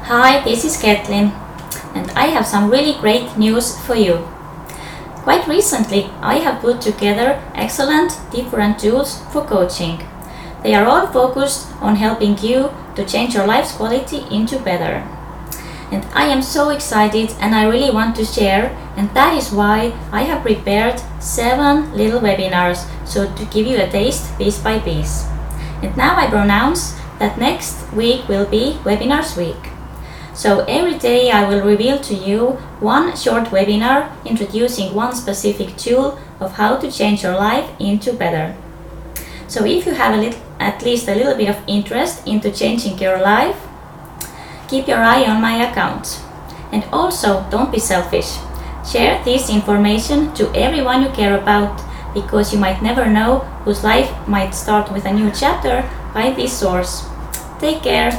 Hi, this is Kathleen, and I have some really great news for you. Quite recently, I have put together excellent different tools for coaching. They are all focused on helping you to change your life's quality into better. And I am so excited and I really want to share, and that is why I have prepared 7 little webinars so to give you a taste piece by piece. And now I pronounce that next week will be Webinars Week. So every day I will reveal to you one short webinar introducing one specific tool of how to change your life into better. So if you have at least a little bit of interest into changing your life, keep your eye on my account. And also, don't be selfish. Share this information to everyone you care about, because you might never know whose life might start with a new chapter by this source. Take care.